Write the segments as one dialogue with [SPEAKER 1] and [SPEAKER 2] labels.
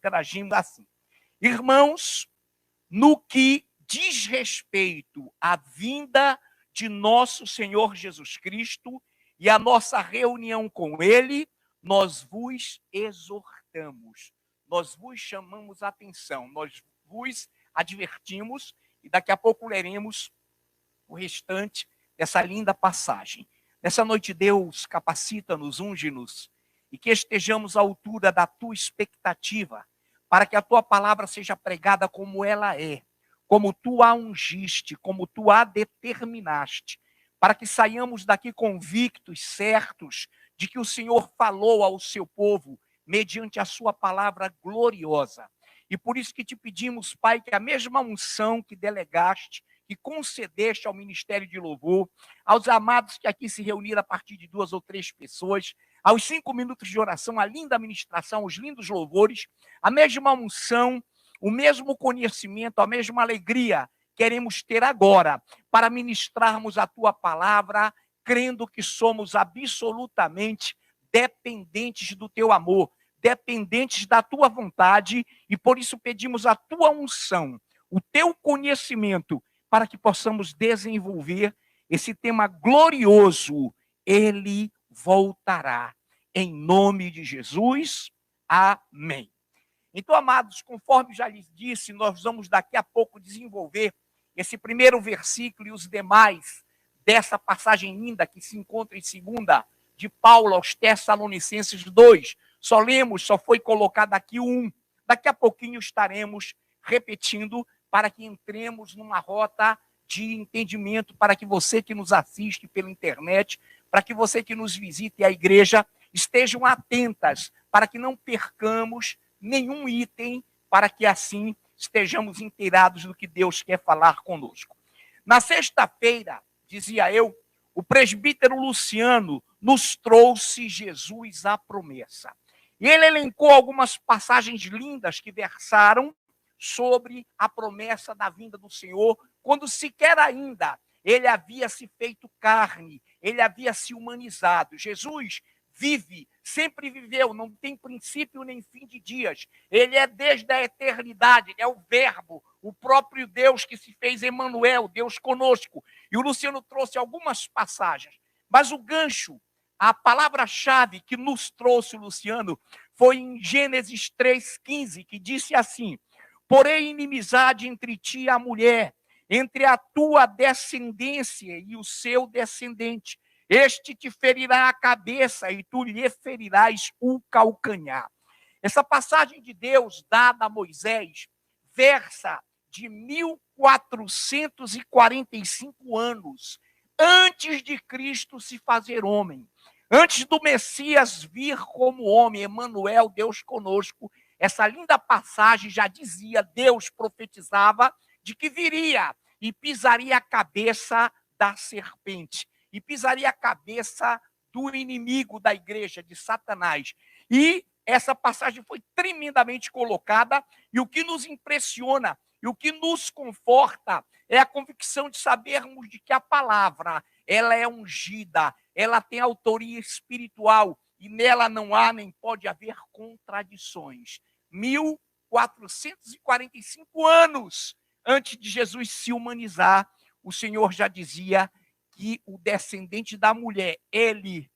[SPEAKER 1] interagimos assim. Irmãos, no que diz respeito à vinda de nosso Senhor Jesus Cristo e a nossa reunião com Ele, nós vos exortamos, nós vos chamamos a atenção, nós vos advertimos e daqui a pouco leremos o restante dessa linda passagem. Nessa noite, Deus capacita-nos, unge-nos e que estejamos à altura da tua expectativa, para que a tua palavra seja pregada como ela é, como tu a ungiste, como tu a determinaste, para que saiamos daqui convictos, certos, de que o Senhor falou ao seu povo, mediante a sua palavra gloriosa. E por isso que te pedimos, Pai, que a mesma unção que delegaste, que concedeste ao ministério de louvor, aos amados que aqui se reuniram a partir de 2 ou 3 pessoas, aos 5 minutos de oração, a linda ministração, os lindos louvores, a mesma unção, o mesmo conhecimento, a mesma alegria queremos ter agora para ministrarmos a tua palavra, crendo que somos absolutamente dependentes do teu amor, dependentes da tua vontade, e por isso pedimos a tua unção, o teu conhecimento, para que possamos desenvolver esse tema glorioso. Ele voltará. Em nome de Jesus, amém. Então, amados, conforme já lhes disse, nós vamos daqui a pouco desenvolver esse primeiro versículo e os demais dessa passagem linda que se encontra em 2 de Paulo aos Tessalonicenses 2. Só lemos, só foi colocado aqui um. Daqui a pouquinho estaremos repetindo para que entremos numa rota de entendimento, para que você que nos assiste pela internet, para que você que nos visite à igreja, estejam atentas, para que não percamos nenhum item, para que assim estejamos inteirados do que Deus quer falar conosco. Na sexta-feira, dizia eu, o presbítero Luciano nos trouxe Jesus a promessa. E ele elencou algumas passagens lindas que versaram sobre a promessa da vinda do Senhor, quando sequer ainda ele havia se feito carne, ele havia se humanizado. Jesus vive, sempre viveu, não tem princípio nem fim de dias. Ele é desde a eternidade, ele é o verbo, o próprio Deus que se fez Emanuel, Deus conosco. E o Luciano trouxe algumas passagens, mas o gancho, a palavra-chave que nos trouxe o Luciano foi em Gênesis 3,15, que disse assim: porém, inimizade entre ti e a mulher, entre a tua descendência e o seu descendente. Este te ferirá a cabeça e tu lhe ferirás o calcanhar. Essa passagem de Deus dada a Moisés versa de 1445 anos antes de Cristo se fazer homem. Antes do Messias vir como homem, Emanuel, Deus conosco, essa linda passagem já dizia, Deus profetizava de que viria e pisaria a cabeça da serpente, e pisaria a cabeça do inimigo da igreja, de Satanás. E essa passagem foi tremendamente colocada, e o que nos impressiona, e o que nos conforta, é a convicção de sabermos de que a palavra, ela é ungida, ela tem autoria espiritual, e nela não há nem pode haver contradições. 1445 anos antes de Jesus se humanizar, o Senhor já dizia que o descendente da mulher, ele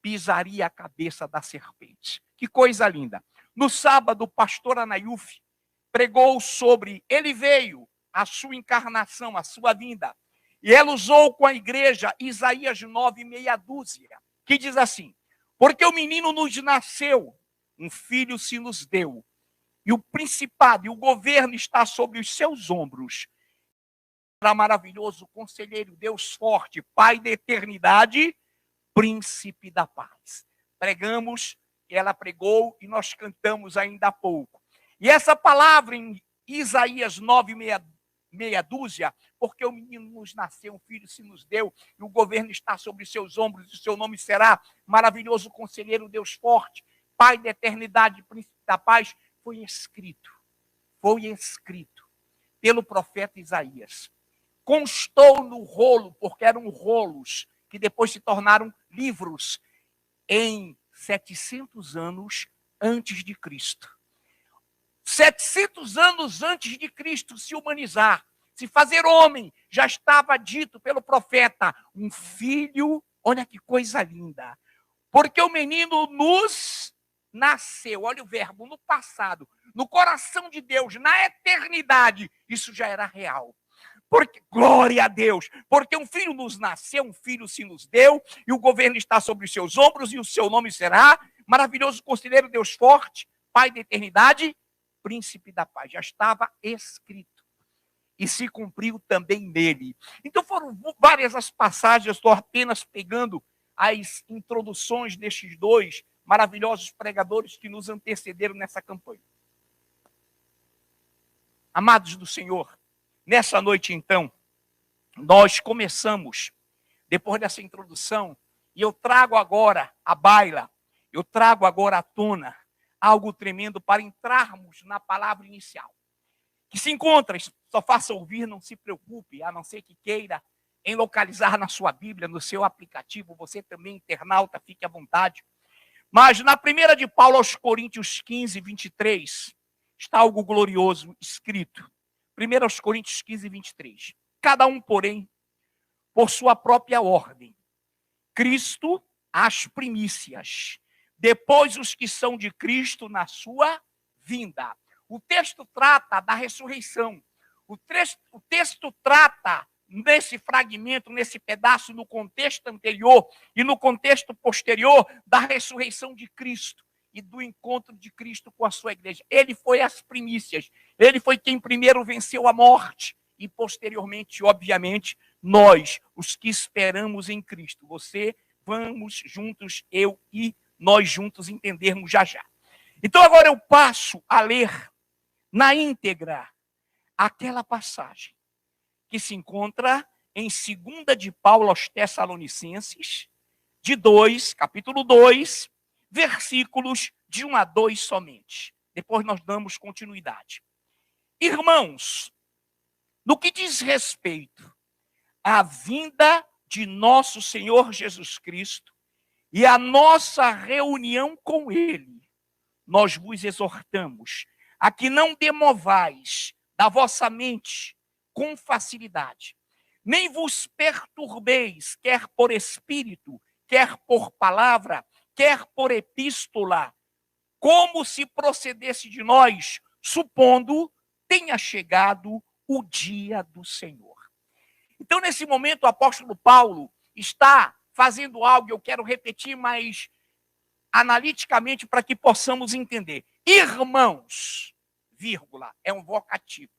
[SPEAKER 1] pisaria a cabeça da serpente. Que coisa linda. No sábado, o pastor Anaiuf pregou sobre, ele veio, a sua encarnação, a sua vinda. E ela usou com a igreja Isaías 9, meia dúzia, que diz assim: porque o menino nos nasceu, um filho se nos deu, e o principado e o governo está sobre os seus ombros. Será maravilhoso, conselheiro, Deus forte, Pai da eternidade, príncipe da paz. Pregamos, ela pregou e nós cantamos ainda há pouco. E essa palavra em Isaías 9, meia dúzia, porque o menino nos nasceu, um filho se nos deu, e o governo está sobre seus ombros, e o seu nome será maravilhoso, conselheiro, Deus forte, Pai da eternidade, príncipe da paz, foi escrito pelo profeta Isaías. Constou no rolo, porque eram rolos que depois se tornaram livros, em 700 anos antes de Cristo. 700 anos antes de Cristo se humanizar, se fazer homem, já estava dito pelo profeta, um filho, olha que coisa linda, porque o menino nos nasceu, olha o verbo, no passado, no coração de Deus, na eternidade, isso já era real. Porque, glória a Deus, porque um filho nos nasceu, um filho se nos deu, e o governo está sobre os seus ombros, e o seu nome será maravilhoso conselheiro, Deus forte, Pai da eternidade, príncipe da paz. Já estava escrito e se cumpriu também nele. Então foram várias as passagens, eu estou apenas pegando as introduções destes dois maravilhosos pregadores que nos antecederam nessa campanha. Amados do Senhor, nessa noite então, nós começamos, depois dessa introdução, e eu trago agora à baila, eu trago agora à tona algo tremendo para entrarmos na palavra inicial, que se encontra, só faça ouvir, não se preocupe, a não ser que queira em localizar na sua Bíblia, no seu aplicativo, você também, internauta, fique à vontade. Mas na primeira de Paulo aos Coríntios 15, 23, está algo glorioso escrito. 1 aos Coríntios 15, 23. Cada um, porém, por sua própria ordem. Cristo, as primícias. Depois os que são de Cristo na sua vinda. O texto trata da ressurreição. O texto trata, nesse fragmento, nesse pedaço, no contexto anterior e no contexto posterior, da ressurreição de Cristo e do encontro de Cristo com a sua igreja. Ele foi as primícias. Ele foi quem primeiro venceu a morte. E posteriormente, obviamente, nós, os que esperamos em Cristo. Você, vamos juntos, eu e nós juntos entendermos já já. Então agora eu passo a ler na íntegra aquela passagem que se encontra em 2 de Paulo aos Tessalonicenses, capítulo 2, versículos de 1 a 2 somente. Depois nós damos continuidade. Irmãos, no que diz respeito à vinda de nosso Senhor Jesus Cristo e a nossa reunião com Ele, nós vos exortamos a que não demovais da vossa mente com facilidade, nem vos perturbeis, quer por espírito, quer por palavra, quer por epístola, como se procedesse de nós, supondo tenha chegado o dia do Senhor. Então, nesse momento, o apóstolo Paulo está fazendo algo, eu quero repetir, mas analiticamente para que possamos entender. Irmãos, vírgula, é um vocativo.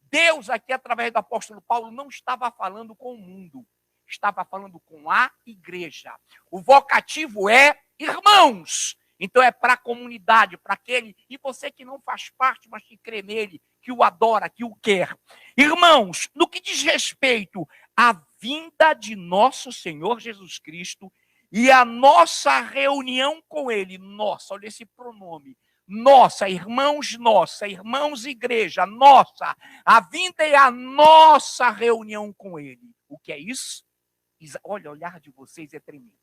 [SPEAKER 1] Deus aqui, através do apóstolo Paulo, não estava falando com o mundo, estava falando com a igreja. O vocativo é irmãos. Então é para a comunidade, para aquele, e você que não faz parte, mas que crê nele, que o adora, que o quer. Irmãos, no que diz respeito à vinda de nosso Senhor Jesus Cristo e a nossa reunião com ele, nossa, olha esse pronome, nossa, irmãos igreja, nossa, a vinda é a nossa reunião com ele. O que é isso? Olha, o olhar de vocês é tremendo.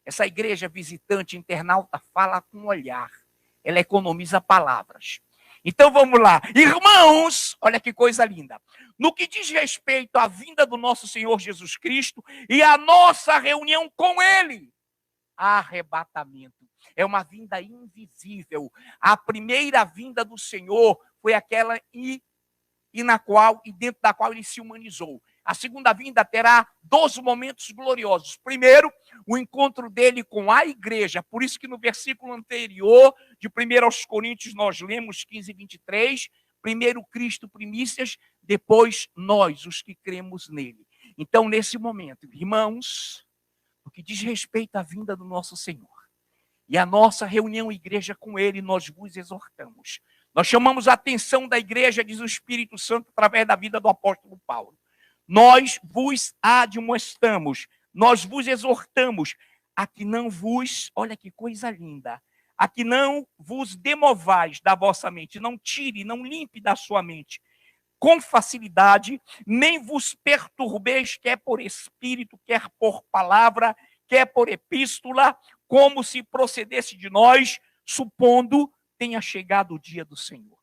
[SPEAKER 1] Essa igreja visitante, internauta, fala com olhar. Ela economiza palavras. Então vamos lá. Irmãos, olha que coisa linda. No que diz respeito à vinda do nosso Senhor Jesus Cristo e à nossa reunião com Ele, arrebatamento. É uma vinda invisível. A primeira vinda do Senhor foi aquela e dentro da qual Ele se humanizou. A segunda vinda terá 2 momentos gloriosos. Primeiro, o encontro dele com a igreja. Por isso que no versículo anterior, de 1 aos Coríntios, nós lemos 15, 23. Primeiro Cristo, primícias, depois nós, os que cremos nele. Então, nesse momento, irmãos, no que diz respeito à vinda do nosso Senhor e a nossa reunião igreja com ele, nós vos exortamos. Nós chamamos a atenção da igreja, diz o Espírito Santo, através da vida do apóstolo Paulo. Nós vos admoestamos, nós vos exortamos a que não vos, olha que coisa linda, a que não vos demovais da vossa mente, não tire, não limpe da sua mente com facilidade, nem vos perturbeis, quer por espírito, quer por palavra, quer por epístola, como se procedesse de nós, supondo tenha chegado o dia do Senhor.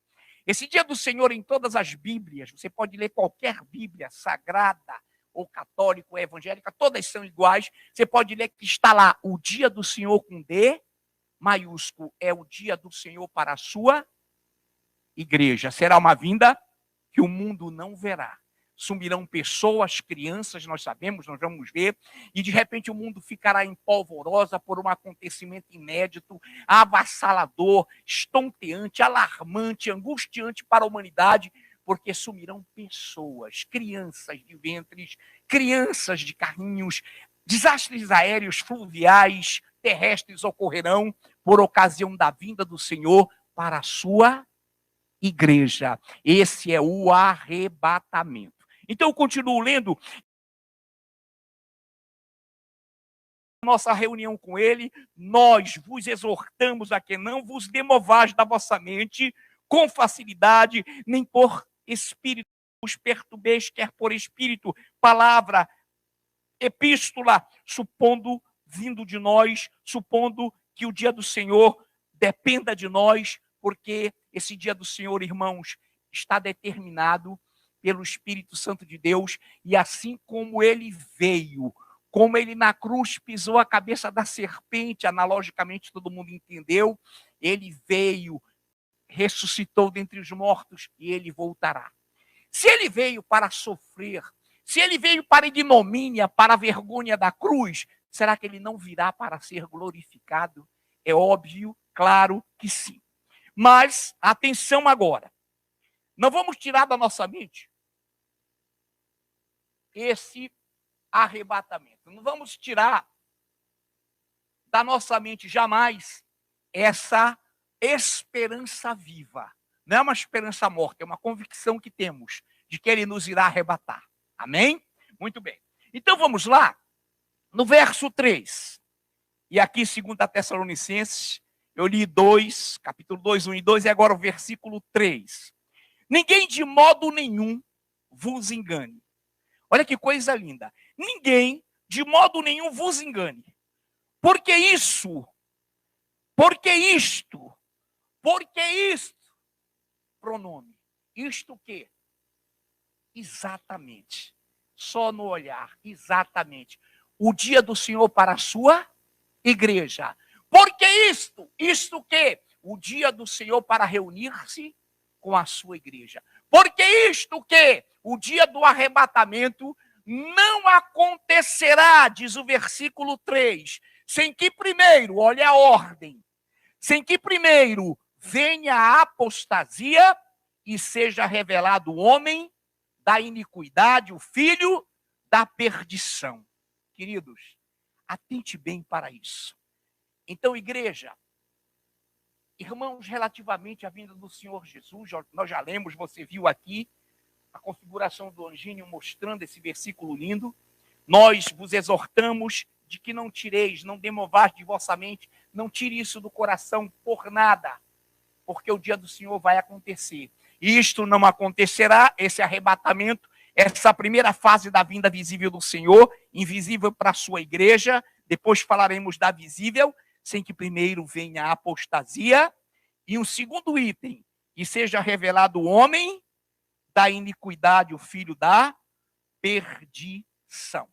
[SPEAKER 1] Esse dia do Senhor, em todas as Bíblias, você pode ler qualquer Bíblia sagrada, ou católica, ou evangélica, todas são iguais. Você pode ler que está lá o dia do Senhor com D maiúsculo, é o dia do Senhor para a sua igreja. Será uma vinda que o mundo não verá. Sumirão pessoas, crianças, nós sabemos, nós vamos ver, e de repente o mundo ficará em polvorosa por um acontecimento inédito, avassalador, estonteante, alarmante, angustiante para a humanidade, porque sumirão pessoas, crianças de ventres, crianças de carrinhos, desastres aéreos, fluviais, terrestres ocorrerão por ocasião da vinda do Senhor para a sua igreja. Esse é o arrebatamento. Então eu continuo lendo nossa reunião com ele, nós vos exortamos a que não vos demovais da vossa mente com facilidade, nem por espírito os perturbeis, quer por espírito, palavra, epístola, supondo vindo de nós, supondo que o dia do Senhor dependa de nós, porque esse dia do Senhor, irmãos, está determinado pelo Espírito Santo de Deus, e assim como ele veio, como ele na cruz pisou a cabeça da serpente, analogicamente todo mundo entendeu, ele veio, ressuscitou dentre os mortos e ele voltará. Se ele veio para sofrer, se ele veio para a ignomínia, para a vergonha da cruz, será que ele não virá para ser glorificado? É óbvio, claro que sim. Mas, atenção agora. Não vamos tirar da nossa mente esse arrebatamento. Não vamos tirar da nossa mente jamais essa esperança viva. Não é uma esperança morta, é uma convicção que temos de que ele nos irá arrebatar. Amém? Muito bem. Então vamos lá, no verso 3. E aqui, 2 Tessalonicenses, eu li capítulo 2, 1 e 2, e agora o versículo 3. Ninguém de modo nenhum vos engane. Olha que coisa linda. Ninguém de modo nenhum vos engane. Porque isto, pronome. Isto o quê? Exatamente. Só no olhar, exatamente. O dia do Senhor para a sua igreja. Porque isto o quê? O dia do Senhor para reunir-se com a sua igreja. Porque isto o quê? O dia do arrebatamento não acontecerá, diz o versículo 3, sem que primeiro, olha a ordem, sem que primeiro venha a apostasia e seja revelado o homem da iniquidade, o filho da perdição. Queridos, atente bem para isso. Então, igreja, irmãos, relativamente à vinda do Senhor Jesus, nós já lemos, você viu aqui a configuração do anjinho mostrando esse versículo lindo. Nós vos exortamos de que não tireis, não demovais de vossa mente, não tire isso do coração por nada, porque o dia do Senhor vai acontecer. E isto não acontecerá, esse arrebatamento, essa primeira fase da vinda visível do Senhor, invisível para a sua igreja, depois falaremos da visível, sem que primeiro venha a apostasia, e um segundo item, que seja revelado o homem da iniquidade, o filho da perdição.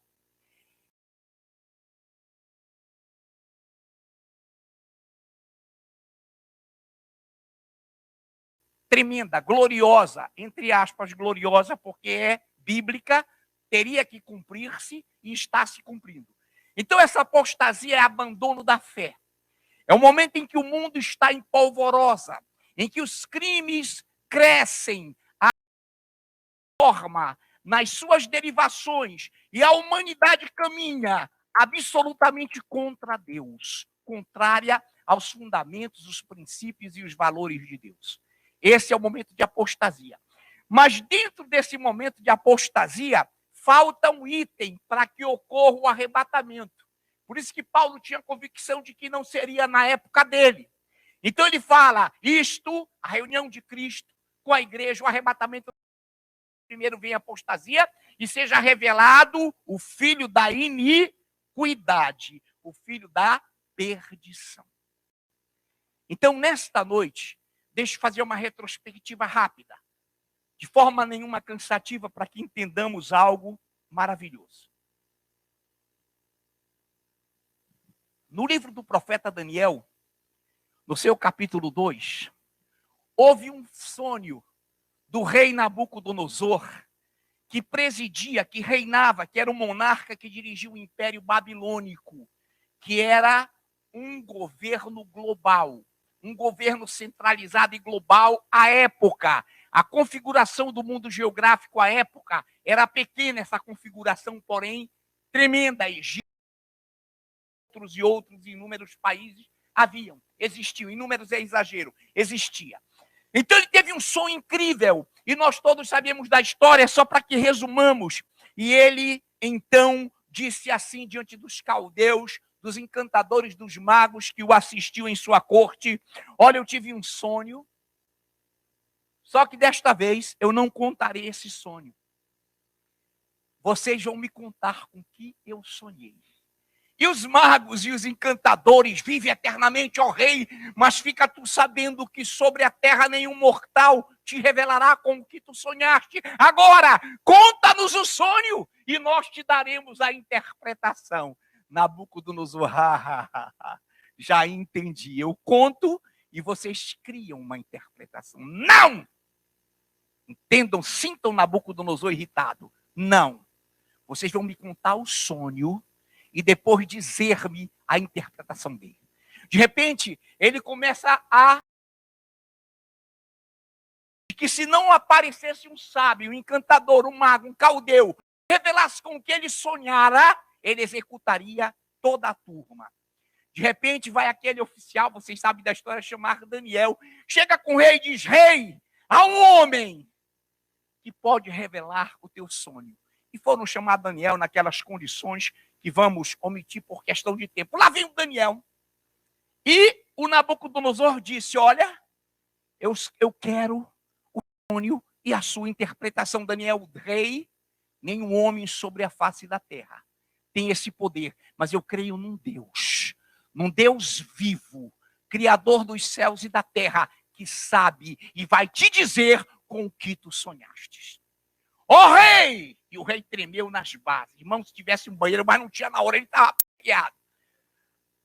[SPEAKER 1] Tremenda, gloriosa, entre aspas, gloriosa, porque é bíblica, teria que cumprir-se e está se cumprindo. Então, essa apostasia é abandono da fé. É o momento em que o mundo está em polvorosa, em que os crimes crescem, a forma, nas suas derivações, e a humanidade caminha absolutamente contra Deus, contrária aos fundamentos, os princípios e os valores de Deus. Esse é o momento de apostasia. Mas dentro desse momento de apostasia, falta um item para que ocorra o arrebatamento. Por isso que Paulo tinha convicção de que não seria na época dele. Então ele fala, a reunião de Cristo com a igreja, o arrebatamento, primeiro vem a apostasia e seja revelado o filho da iniquidade, o filho da perdição. Então, nesta noite, deixa eu fazer uma retrospectiva rápida, de forma nenhuma cansativa, para que entendamos algo maravilhoso. No livro do profeta Daniel, no seu capítulo 2, houve um sonho do rei Nabucodonosor, que presidia, que reinava, que era o monarca que dirigia o Império Babilônico, que era um governo global, um governo centralizado e global à época. A configuração do mundo geográfico à época era pequena, essa configuração, porém, tremenda. Egito e outros inúmeros países existiam. Inúmeros é exagero, existia. Então ele teve um sonho incrível, e nós todos sabemos da história, só para que resumamos. E ele, então, disse assim diante dos caldeus, dos encantadores, dos magos que o assistiu em sua corte: olha, eu tive um sonho, só que desta vez eu não contarei esse sonho. Vocês vão me contar com o que eu sonhei. E os magos e os encantadores vivem eternamente, ó rei, mas fica tu sabendo que sobre a terra nenhum mortal te revelará com o que tu sonhaste. Agora, conta-nos o sonho e nós te daremos a interpretação. Nabucodonosor, já entendi. Eu conto e vocês criam uma interpretação. Não! Entendam, sintam Nabucodonosor irritado. Não. Vocês vão me contar o sonho e depois dizer-me a interpretação dele. De repente, ele começa a... que se não aparecesse um sábio, um encantador, um mago, um caldeu, revelasse com o que ele sonhara, ele executaria toda a turma. De repente, vai aquele oficial, vocês sabem da história, chamado Daniel, chega com o rei e diz: rei, há um homem que pode revelar o teu sonho. E foram chamar Daniel naquelas condições que vamos omitir por questão de tempo. Lá vem o Daniel. E o Nabucodonosor disse: olha, eu quero o sonho e a sua interpretação. Daniel, rei, nenhum homem sobre a face da terra tem esse poder, mas eu creio num Deus vivo, criador dos céus e da terra, que sabe e vai te dizer com o que tu sonhaste. Ó rei! E o rei tremeu nas bases. Irmão, se tivesse um banheiro, mas não tinha na hora, ele estava apagueado.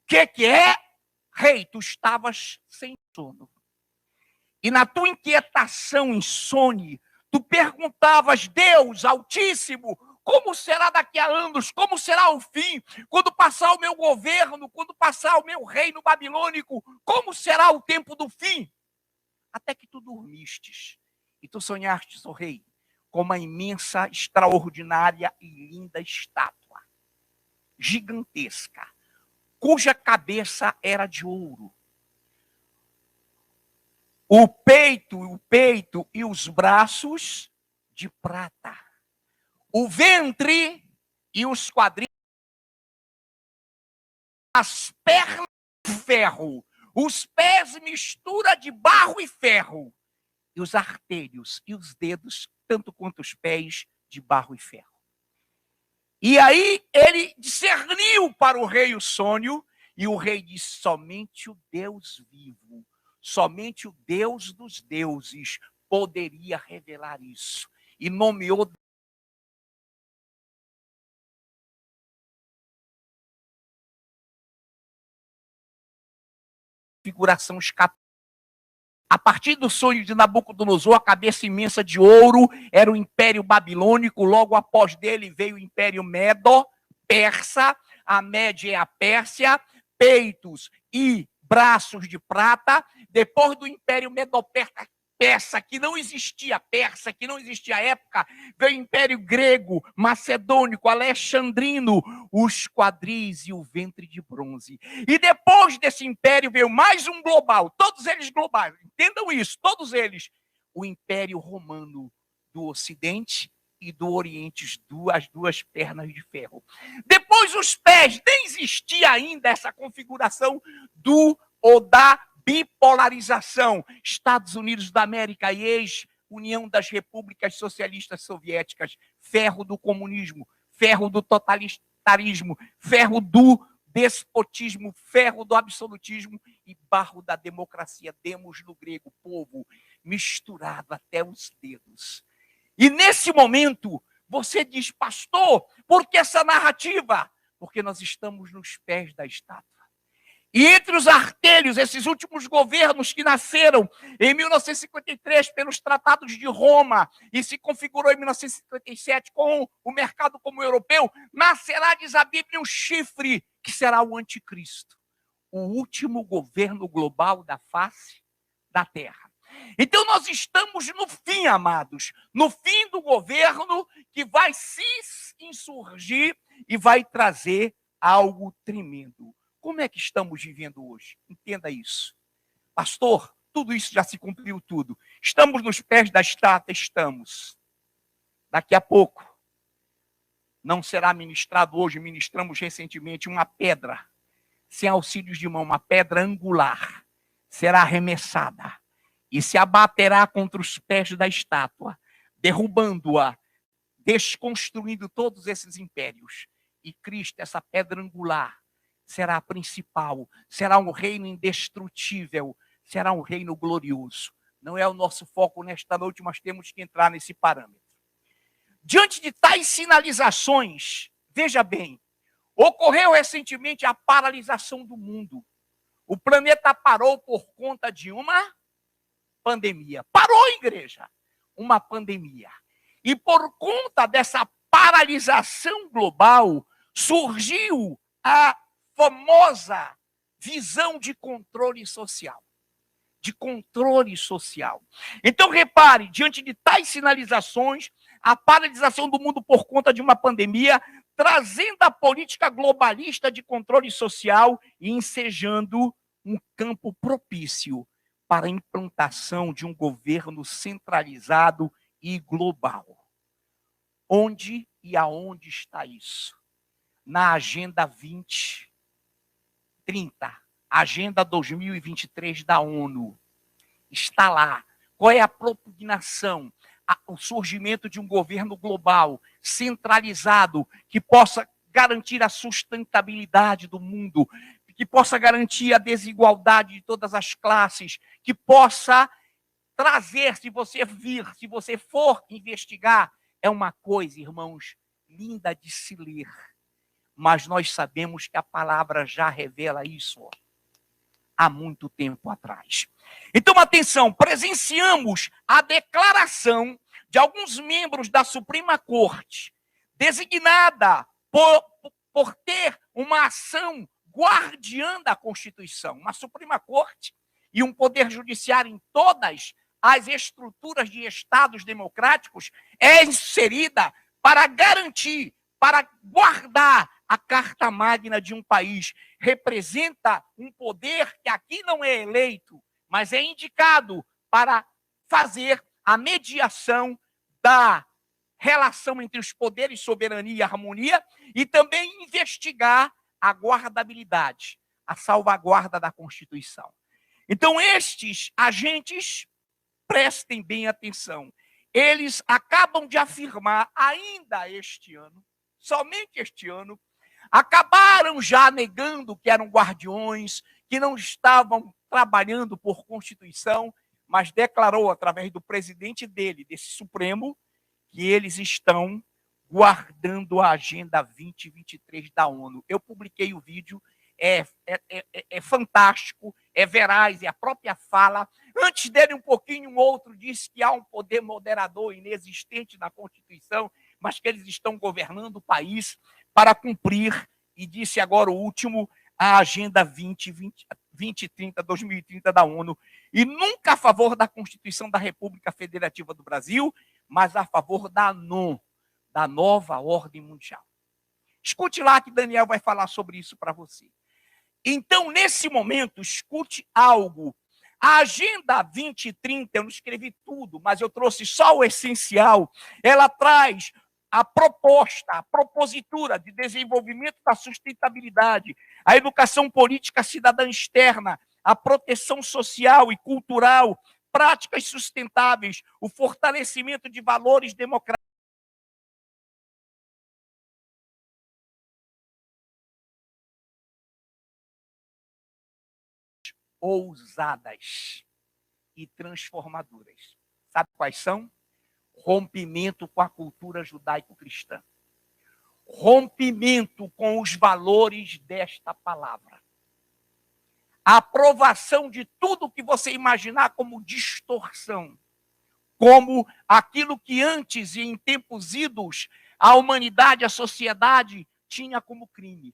[SPEAKER 1] Que é? Rei, tu estavas sem sono. E na tua inquietação, insone, tu perguntavas: Deus Altíssimo, como será daqui a anos? Como será o fim? Quando passar o meu governo, quando passar o meu reino babilônico, como será o tempo do fim? Até que tu dormistes e tu sonhastes, ó rei, com uma imensa, extraordinária e linda estátua, gigantesca, cuja cabeça era de ouro. O peito e os braços de prata. O ventre e os quadris, as pernas de ferro, os pés mistura de barro e ferro, e os artérios e os dedos, tanto quanto os pés, de barro e ferro. E aí ele discerniu para o rei o sonho, e o rei disse: somente o Deus vivo, somente o Deus dos deuses poderia revelar isso. E nomeou figuração escatológica. A partir do sonho de Nabucodonosor, a cabeça imensa de ouro era o Império Babilônico. Logo após dele veio o Império Medo-Persa. A Média é a Pérsia. Peitos e braços de prata. Depois do Império Medo-Persa, que não existia época, veio o Império Grego, Macedônico, Alexandrino, os quadris e o ventre de bronze. E depois desse império veio mais um global, todos eles globais, entendam isso, todos eles, o Império Romano do Ocidente e do Oriente, as duas pernas de ferro. Depois os pés, nem existia ainda essa configuração da bipolarização, Estados Unidos da América e ex-União das Repúblicas Socialistas Soviéticas, ferro do comunismo, ferro do totalitarismo, ferro despotismo, ferro do absolutismo e barro da democracia. Demos no grego, povo, misturado até os dedos. E nesse momento, você diz, pastor, por que essa narrativa? Porque nós estamos nos pés da estátua. E entre os artelhos, esses últimos governos que nasceram em 1953 pelos tratados de Roma e se configurou em 1957 com o mercado comum europeu, nascerá, diz a Bíblia, um chifre que será o anticristo, o último governo global da face da Terra. Então nós estamos no fim, amados, no fim do governo que vai se insurgir e vai trazer algo tremendo. Como é que estamos vivendo hoje? Entenda isso. Pastor, tudo isso já se cumpriu tudo. Estamos nos pés da estátua? Estamos. Daqui a pouco, não será ministrado hoje, ministramos recentemente uma pedra, sem auxílios de mão, uma pedra angular, será arremessada e se abaterá contra os pés da estátua, derrubando-a, desconstruindo todos esses impérios. E Cristo, essa pedra angular, será a principal, será um reino indestrutível, será um reino glorioso. Não é o nosso foco nesta noite, mas temos que entrar nesse parâmetro. Diante de tais sinalizações, veja bem, ocorreu recentemente a paralisação do mundo. O planeta parou por conta de uma pandemia. Parou, igreja, uma pandemia. E por conta dessa paralisação global, surgiu a famosa visão de controle social. De controle social. Então, repare, diante de tais sinalizações, a paralisação do mundo por conta de uma pandemia, trazendo a política globalista de controle social e ensejando um campo propício para a implantação de um governo centralizado e global. Onde e aonde está isso? Na Agenda 2030, Agenda 2023 da ONU. Está lá. Qual é a propugnação? O surgimento de um governo global, centralizado, que possa garantir a sustentabilidade do mundo, que possa garantir a desigualdade de todas as classes, que possa trazer, se você for investigar, é uma coisa, irmãos, linda de se ler. Mas nós sabemos que a palavra já revela isso há muito tempo atrás. Então, atenção, presenciamos a declaração de alguns membros da Suprema Corte, designada por ter uma ação guardiã da Constituição, uma Suprema Corte e um poder judiciário em todas as estruturas de estados democráticos, é inserida para garantir, para guardar a Carta Magna de um país. Representa um poder que aqui não é eleito, mas é indicado para fazer a mediação da relação entre os poderes, soberania e harmonia, e também investigar a guardabilidade, a salvaguarda da Constituição. Então, estes agentes, prestem bem atenção, eles acabam de afirmar, ainda este ano, somente este ano, acabaram já negando que eram guardiões, que não estavam trabalhando por Constituição, mas declarou, através do presidente dele, desse Supremo, que eles estão guardando a Agenda 2023 da ONU. Eu publiquei o vídeo, é fantástico, é veraz, é a própria fala. Antes dele, um pouquinho, um outro disse que há um poder moderador inexistente na Constituição, mas que eles estão governando o país para cumprir, e disse agora o último, a Agenda 2030 da ONU, e nunca a favor da Constituição da República Federativa do Brasil, mas a favor da ANON, da Nova Ordem Mundial. Escute lá que Daniel vai falar sobre isso para você. Então, nesse momento, escute algo. A Agenda 2030, eu não escrevi tudo, mas eu trouxe só o essencial. Ela traz a proposta, a propositura de desenvolvimento da sustentabilidade, a educação política cidadã externa, a proteção social e cultural, práticas sustentáveis, o fortalecimento de valores democráticos, ousadas e transformadoras. Sabe quais são? Rompimento com a cultura judaico-cristã. Rompimento com os valores desta palavra. A aprovação de tudo que você imaginar como distorção, como aquilo que antes e em tempos idos a humanidade, a sociedade tinha como crime.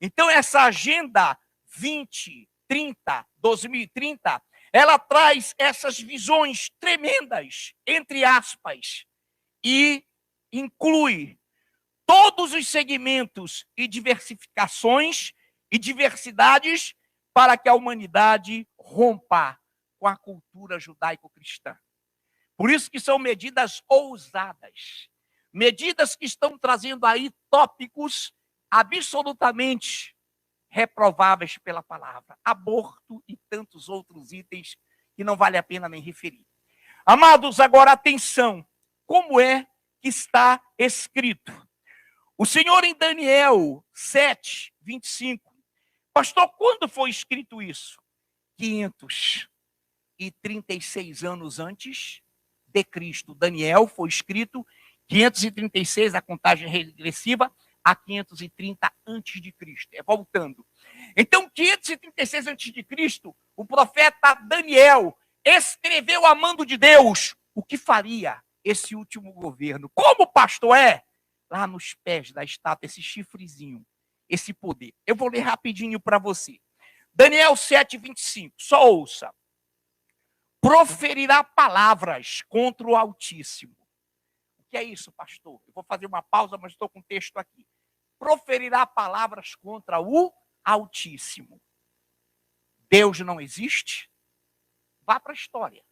[SPEAKER 1] Então essa agenda 2030, ela traz essas visões tremendas, entre aspas, e inclui todos os segmentos e diversificações e diversidades para que a humanidade rompa com a cultura judaico-cristã. Por isso que são medidas ousadas, medidas que estão trazendo aí tópicos absolutamente reprováveis pela palavra. Aborto e tantos outros itens que não vale a pena nem referir. Amados, agora atenção, como é que está escrito? O Senhor em Daniel 7, 25. Pastor, quando foi escrito isso? 536 anos antes de Cristo. Daniel foi escrito 536, a contagem regressiva, a 530 antes de Cristo. É voltando. Então, 536 antes de Cristo, o profeta Daniel escreveu a mando de Deus o que faria esse último governo. Como, pastor, é? Lá nos pés da estátua, esse chifrezinho, esse poder. Eu vou ler rapidinho para você. Daniel 7, 25. Só ouça. Proferirá palavras contra o Altíssimo. O que é isso, pastor? Eu vou fazer uma pausa, mas estou com o texto aqui. Proferirá palavras contra o Altíssimo. Deus não existe? Vá para a história.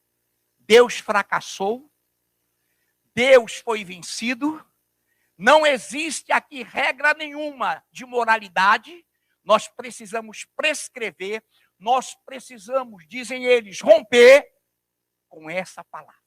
[SPEAKER 1] Deus fracassou. Deus foi vencido. Não existe aqui regra nenhuma de moralidade. Nós precisamos prescrever, nós precisamos, dizem eles, romper com essa palavra.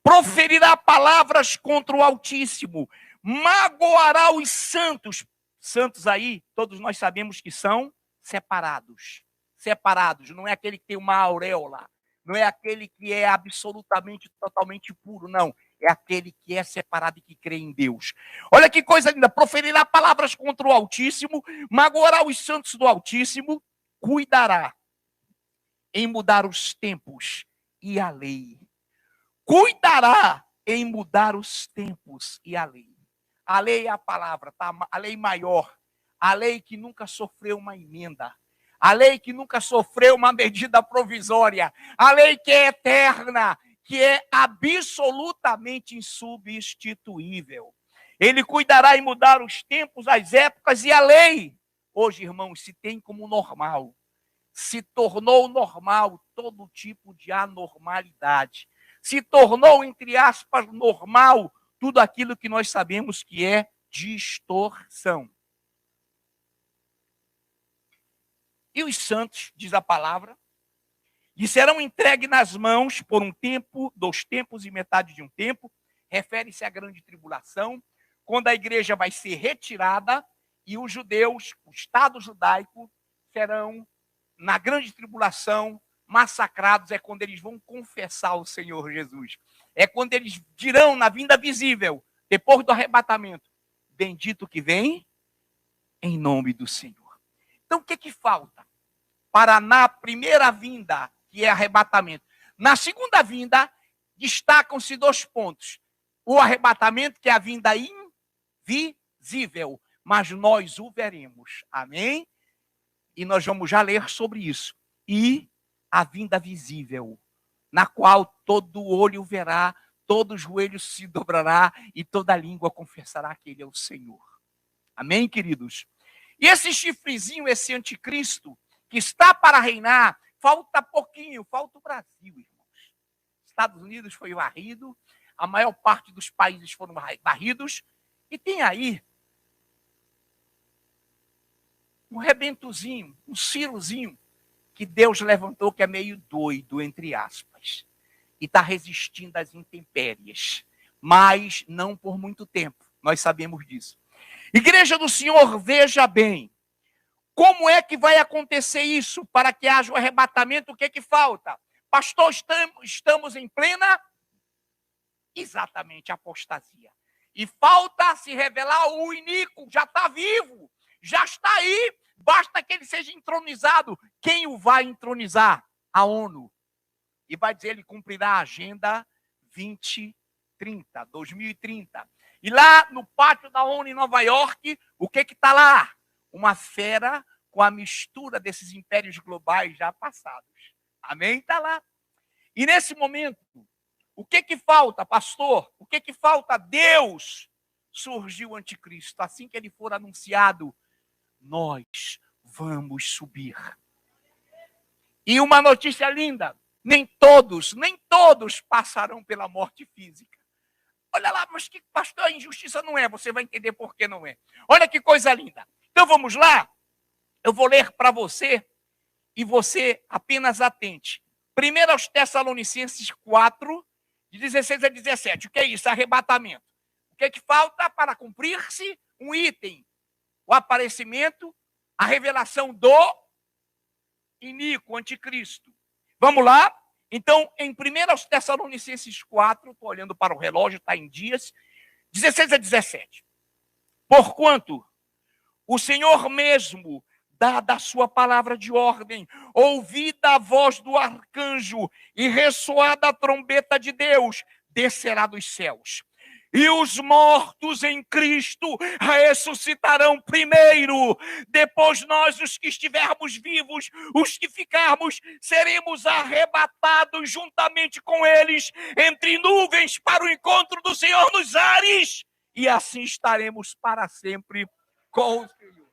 [SPEAKER 1] Proferirá palavras contra o Altíssimo, magoará os santos. Santos aí, todos nós sabemos que são separados. Separados, não é aquele que tem uma auréola, não é aquele que é absolutamente, totalmente puro, não. É aquele que é separado e que crê em Deus. Olha que coisa linda. Proferirá palavras contra o Altíssimo, magoará os santos do Altíssimo, cuidará em mudar os tempos e a lei. Cuidará em mudar os tempos e a lei. A lei é a palavra, tá? A lei maior. A lei que nunca sofreu uma emenda. A lei que nunca sofreu uma medida provisória. A lei que é eterna, que é absolutamente insubstituível. Ele cuidará em mudar os tempos, as épocas e a lei. Hoje, irmãos, se tem como normal. Se tornou normal todo tipo de anormalidade. Se tornou, entre aspas, normal tudo aquilo que nós sabemos que é distorção. E os santos, diz a palavra, e serão entregues nas mãos por um tempo, 2 tempos e metade de um tempo, refere-se à grande tribulação, quando a igreja vai ser retirada e os judeus, o Estado judaico, serão, na grande tribulação, massacrados. É quando eles vão confessar o Senhor Jesus. É quando eles dirão na vinda visível, depois do arrebatamento, bendito que vem em nome do Senhor. Então, o que falta para na primeira vinda, que é arrebatamento? Na segunda vinda, destacam-se 2 pontos. O arrebatamento, que é a vinda invisível, mas nós o veremos. Amém? E nós vamos já ler sobre isso. E a vinda visível, na qual todo olho verá, todo joelho se dobrará e toda língua confessará que Ele é o Senhor. Amém, queridos? E esse chifrezinho, esse anticristo, que está para reinar, falta pouquinho, falta o Brasil, irmãos. Estados Unidos foi varrido, a maior parte dos países foram varridos, e tem aí um rebentozinho, um cirozinho, que Deus levantou, que é meio doido, entre aspas, e está resistindo às intempéries, mas não por muito tempo, nós sabemos disso. Igreja do Senhor, veja bem, Como é que vai acontecer isso? Para que haja o arrebatamento, o que é que falta? Pastor, estamos em plena, exatamente, apostasia. E falta se revelar o iníquo, já está vivo, já está aí, basta que ele seja entronizado. Quem o vai entronizar? A ONU. E vai dizer, ele cumprirá a Agenda 2030. E lá no pátio da ONU em Nova York, o que está lá? Uma fera com a mistura desses impérios globais já passados. Amém? Está lá. E nesse momento, o que falta, pastor? O que falta? Deus surgiu o anticristo. Assim que ele for anunciado, nós vamos subir. E uma notícia linda, nem todos passarão pela morte física. Olha lá, mas que pastor, a injustiça não é, você vai entender por que não é. Olha que coisa linda. Então vamos lá, eu vou ler para você e você apenas atente. 1 aos Tessalonicenses 4, de 16 a 17. O que é isso? Arrebatamento. O que é que falta para cumprir-se? Um item. O aparecimento, a revelação do iníquo, anticristo. Vamos lá? Então, em 1 aos Tessalonicenses 4, estou olhando para o relógio, está em dias, 16 a 17. Porquanto o Senhor mesmo, dada a sua palavra de ordem, ouvida a voz do arcanjo e ressoada a trombeta de Deus, descerá dos céus. E os mortos em Cristo ressuscitarão primeiro. Depois nós, os que estivermos vivos, os que ficarmos, seremos arrebatados juntamente com eles entre nuvens para o encontro do Senhor nos ares. E assim estaremos para sempre com o Senhor.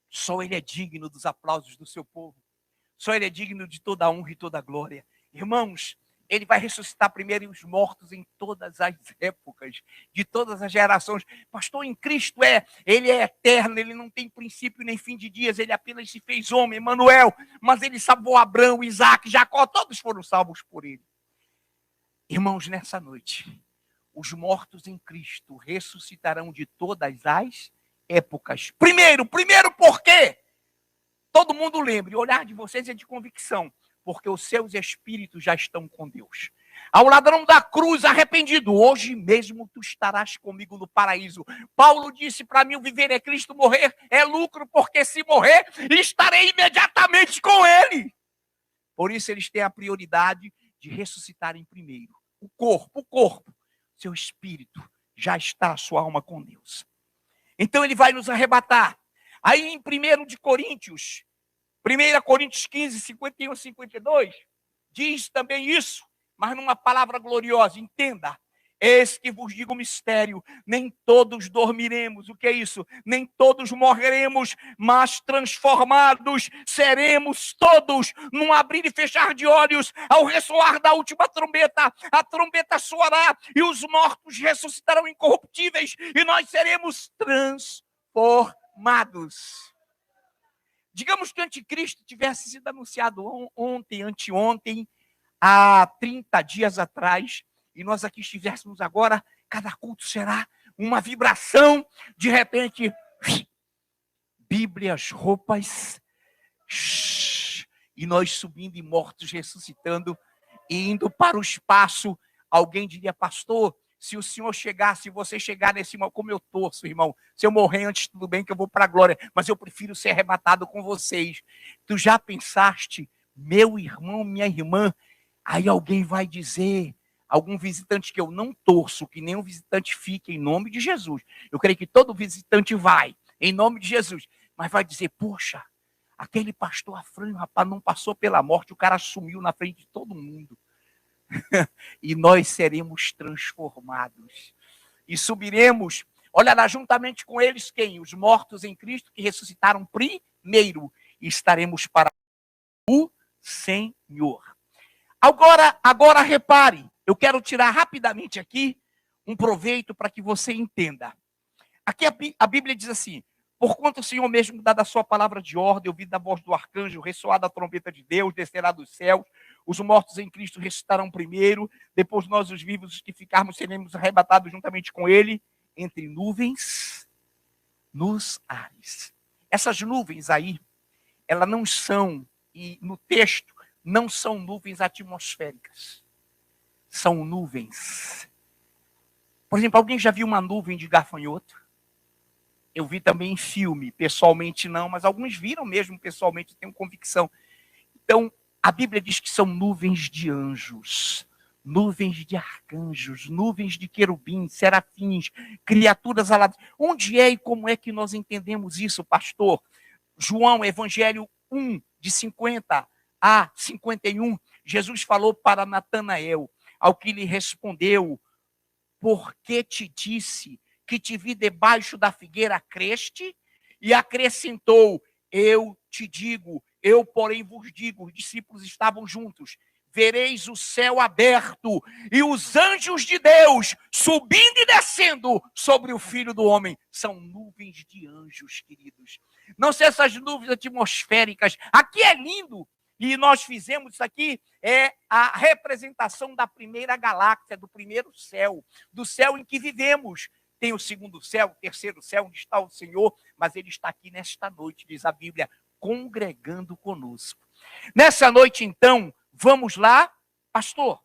[SPEAKER 1] Só Ele é digno dos aplausos do seu povo. Só Ele é digno de toda a honra e toda a glória. Irmãos, Ele vai ressuscitar primeiro os mortos em todas as épocas, de todas as gerações. Pastor, em Cristo Ele é eterno, Ele não tem princípio nem fim de dias, Ele apenas se fez homem, Emanuel, mas Ele salvou Abraão, Isaac, Jacó, todos foram salvos por Ele. Irmãos, nessa noite, os mortos em Cristo ressuscitarão de todas as épocas. Primeiro por quê? Todo mundo lembre, o olhar de vocês é de convicção, porque os seus espíritos já estão com Deus. Ao ladrão da cruz arrependido, hoje mesmo tu estarás comigo no paraíso. Paulo disse para mim, o viver é Cristo, morrer é lucro, porque se morrer, estarei imediatamente com Ele. Por isso eles têm a prioridade de ressuscitarem primeiro. O corpo, seu espírito já está a sua alma com Deus. Então ele vai nos arrebatar. Aí em 1 Coríntios 15, 51 a 52, diz também isso, mas numa palavra gloriosa, entenda. Eis que vos digo um mistério, nem todos dormiremos. O que é isso? Nem todos morreremos, mas transformados seremos todos, num abrir e fechar de olhos, ao ressoar da última trombeta. A trombeta soará e os mortos ressuscitarão incorruptíveis e nós seremos transformados. Digamos que o anticristo tivesse sido anunciado ontem, anteontem, há 30 dias atrás, e nós aqui estivéssemos agora, cada culto será uma vibração, de repente, Bíblias, roupas, e nós subindo e mortos, ressuscitando, e indo para o espaço. Alguém diria, pastor, se o senhor chegar, se você chegar nesse momento, como eu torço, irmão, se eu morrer antes, tudo bem que eu vou para a glória, mas eu prefiro ser arrebatado com vocês. Tu já pensaste, meu irmão, minha irmã, aí alguém vai dizer, algum visitante que eu não torço, que nenhum visitante fique em nome de Jesus. Eu creio que todo visitante vai, em nome de Jesus. Mas vai dizer, poxa, aquele pastor Afrânio, rapaz, não passou pela morte, o cara sumiu na frente de todo mundo. E nós seremos transformados. E subiremos, olha lá, juntamente com eles, quem? Os mortos em Cristo, que ressuscitaram primeiro. E estaremos para o Senhor. Agora repare, eu quero tirar rapidamente aqui um proveito para que você entenda. Aqui a Bíblia diz assim, porquanto o Senhor mesmo, dada a sua palavra de ordem, ouvido a voz do arcanjo, ressoada a trombeta de Deus, descerá dos céus, os mortos em Cristo ressuscitarão primeiro, depois nós, os vivos, os que ficarmos, seremos arrebatados juntamente com ele, entre nuvens, nos ares. Essas nuvens aí, elas não são, e no texto, não são nuvens atmosféricas. São nuvens. Por exemplo, alguém já viu uma nuvem de gafanhoto? Eu vi também em filme, pessoalmente não, mas alguns viram mesmo pessoalmente, tenho convicção. Então, a Bíblia diz que são nuvens de anjos, nuvens de arcanjos, nuvens de querubins, serafins, criaturas aladas. Onde é e como é que nós entendemos isso, pastor? João, Evangelho 1, de 50 a 51, Jesus falou para Natanael, ao que lhe respondeu: por que te disse que te vi debaixo da figueira, creste? E acrescentou: eu te digo, eu porém vos digo, os discípulos estavam juntos, vereis o céu aberto e os anjos de Deus subindo e descendo sobre o Filho do Homem. São nuvens de anjos, queridos. Não são essas nuvens atmosféricas. Aqui é lindo. E nós fizemos isso aqui, é a representação da primeira galáxia, do primeiro céu, do céu em que vivemos. Tem o segundo céu, o terceiro céu, onde está o Senhor, mas ele está aqui nesta noite, diz a Bíblia, congregando conosco. Nessa noite, então, vamos lá. Pastor,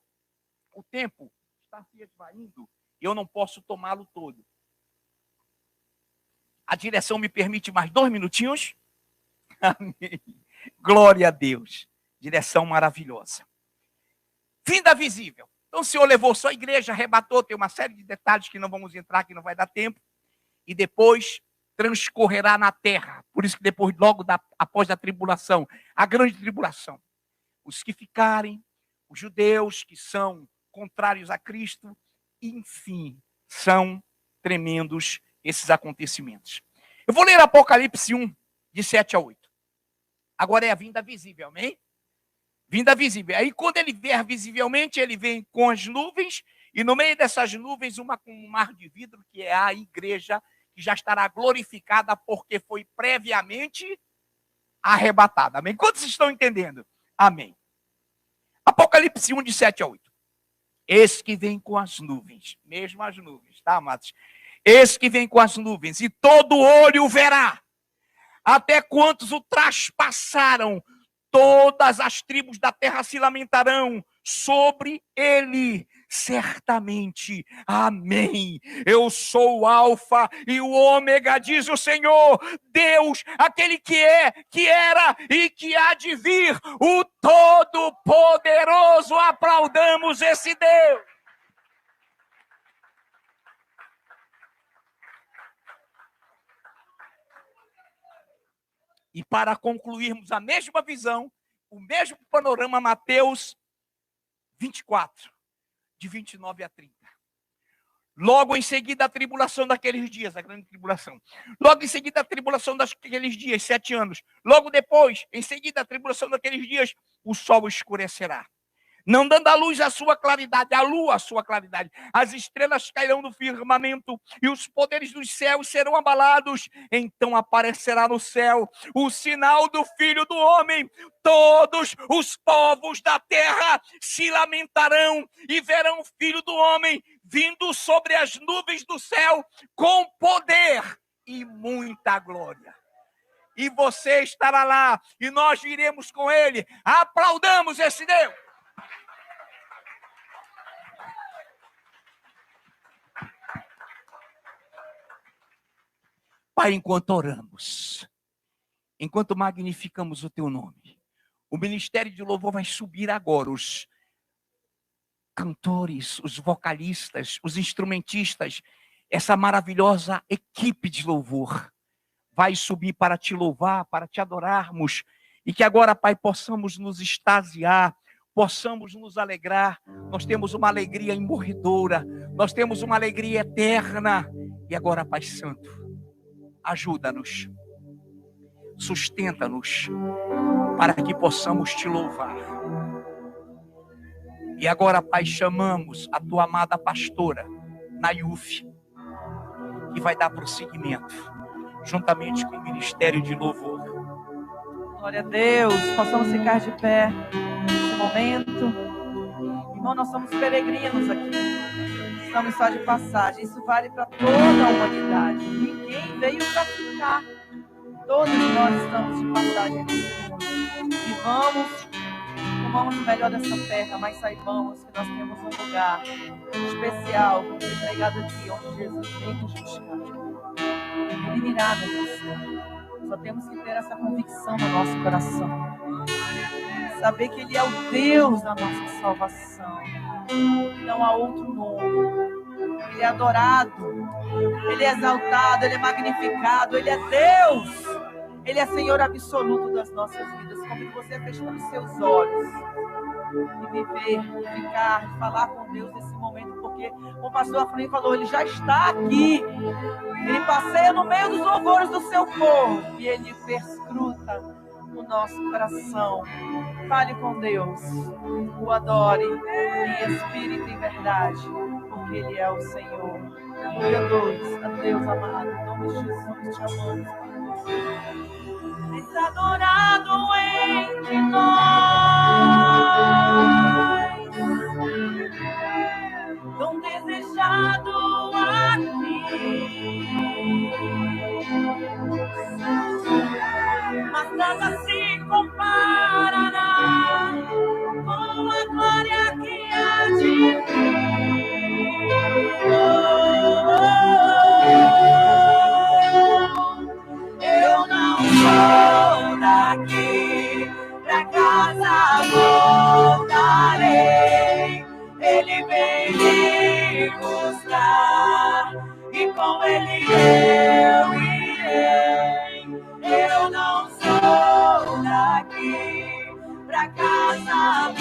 [SPEAKER 1] o tempo está se esvaindo e eu não posso tomá-lo todo. A direção me permite mais 2 minutinhos? Amém. Glória a Deus. Direção maravilhosa. Vinda visível. Então o Senhor levou só a igreja, arrebatou, tem uma série de detalhes que não vamos entrar, que não vai dar tempo. E depois transcorrerá na terra. Por isso que depois, logo após a tribulação, a grande tribulação, os que ficarem, os judeus que são contrários a Cristo, enfim, são tremendos esses acontecimentos. Eu vou ler Apocalipse 1, de 7 a 8. Agora é a vinda visível, amém? Vinda visível. Aí quando ele vier visivelmente, ele vem com as nuvens, e no meio dessas nuvens, uma com um mar de vidro, que é a igreja, que já estará glorificada, porque foi previamente arrebatada. Amém? Quantos estão entendendo? Amém. Apocalipse 1, de 7 a 8. Esse que vem com as nuvens, mesmo as nuvens, tá, amados? Esse que vem com as nuvens, e todo olho o verá, até quantos o traspassaram, todas as tribos da terra se lamentarão sobre ele, certamente. Amém. Eu sou o Alfa e o Ômega, diz o Senhor, Deus, aquele que é, que era e que há de vir, o Todo-Poderoso. Aplaudamos esse Deus. E para concluirmos a mesma visão, o mesmo panorama, Mateus 24, de 29 a 30. Logo em seguida a tribulação daqueles dias, a grande tribulação. Logo em seguida a tribulação daqueles dias, 7 anos. Logo depois, em seguida a tribulação daqueles dias, o sol escurecerá, não dando a luz a sua claridade, a lua a sua claridade. As estrelas cairão do firmamento e os poderes dos céus serão abalados. Então aparecerá no céu o sinal do Filho do Homem. Todos os povos da terra se lamentarão e verão o Filho do Homem vindo sobre as nuvens do céu com poder e muita glória. E você estará lá e nós iremos com ele. Aplaudamos esse Deus. Pai, enquanto oramos, enquanto magnificamos o teu nome, o ministério de louvor vai subir agora, os cantores, os vocalistas, os instrumentistas, essa maravilhosa equipe de louvor vai subir para te louvar, para te adorarmos, e que agora, Pai, possamos nos extasiar, possamos nos alegrar. Nós temos uma alegria imorredoura, nós temos uma alegria eterna. E agora, Pai Santo, ajuda-nos, sustenta-nos, para que possamos te louvar. E agora, Pai, chamamos a tua amada pastora, Nayuf, que vai dar prosseguimento, juntamente com o ministério de louvor.
[SPEAKER 2] Glória a Deus, possamos ficar de pé. momento. Irmão, nós somos peregrinos aqui. Estamos só de passagem. Isso vale para toda a humanidade. Ninguém veio para ficar. Todos nós estamos de passagem nesse mundo. Vivamos, tomamos o melhor dessa terra, mas saibamos que nós temos um lugar especial, como foi pregado aqui, onde Jesus veio nos buscar. Ele virá nos buscar. Só temos que ter essa convicção no nosso coração. Saber que Ele é o Deus da nossa salvação. Não há outro nome. Ele é adorado, Ele é exaltado, Ele é magnificado, Ele é Deus. Ele é Senhor absoluto das nossas vidas. Como você fechando os seus olhos e viver, e ficar, e falar com Deus nesse momento, porque o pastor Afrânio falou, Ele já está aqui. Ele passeia no meio dos louvores do seu povo e Ele perscruta o nosso coração. Fale com Deus, o adore em espírito e em verdade, porque Ele é o Senhor. Glória a Deus amado, em nome de Jesus, te amamos. És adorado entre nós, tão desejado aqui, mas nada se comparará com a glória que há de vir. Eu não vou daqui, pra casa voltarei. Ele vem me buscar e com Ele eu irei. Eu não sou daqui, pra casa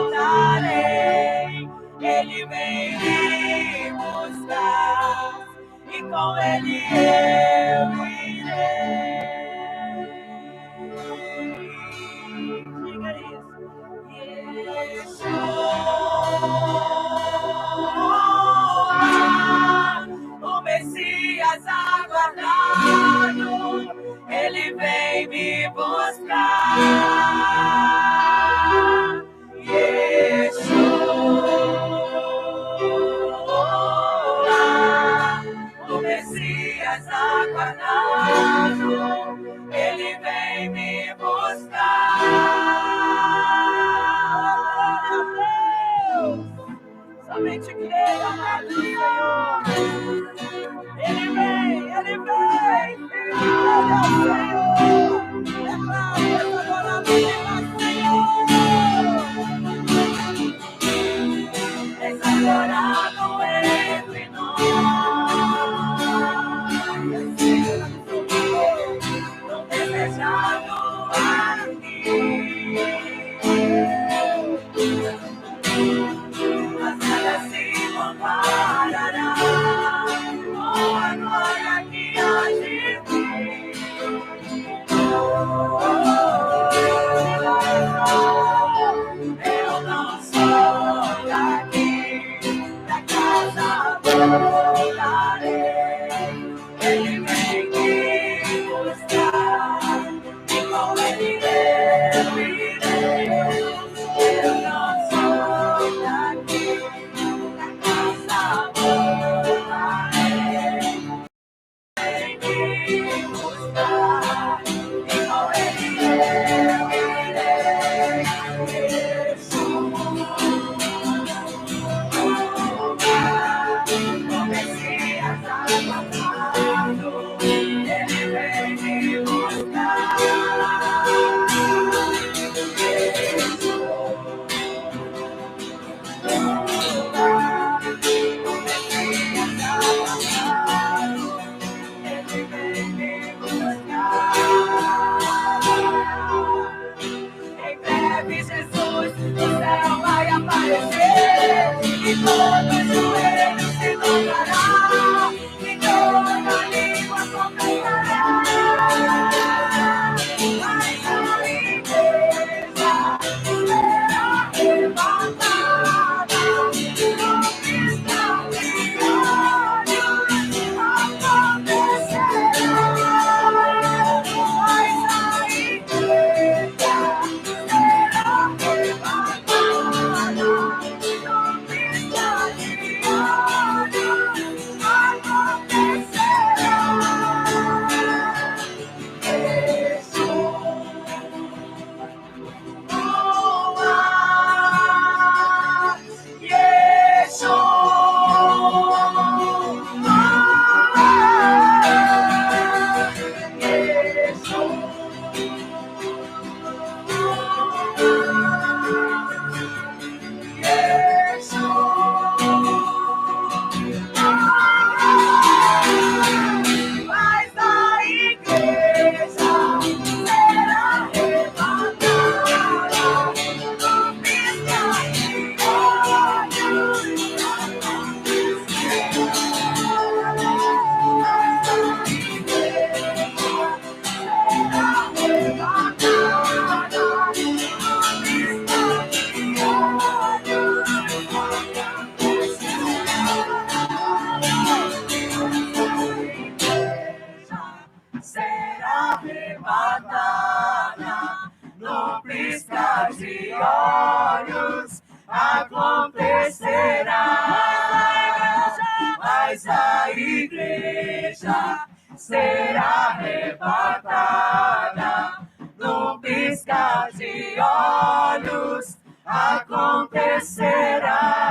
[SPEAKER 2] voltarei. Ele vem me buscar e com Ele eu irei. Diga isso. Yeshua, o Messias aguardado, Ele vem me buscar. Yeshua, o Messias aguardado, Ele vem me buscar. Somente creia, amado Senhor. Ele vem, Ele vem. Ele é o Senhor. Declare essa adoração, Senhor. És adorado entre nós. Tão desejado aqui. Mas nada se comparará com a glória que há de vir. Eu não sou daqui, da casa voltarei. Ele vem me buscar e com Ele eu irei. Eu não sou daqui, da casa voltarei. Vem me buscar e com Ele eu irei. O Messias aguardado, Ele vem me buscar. O Messias aguardado, Ele vem me buscar. arrebatada, no piscar de olhos acontecerá. Mas a igreja será arrebatada, no piscar de olhos acontecerá.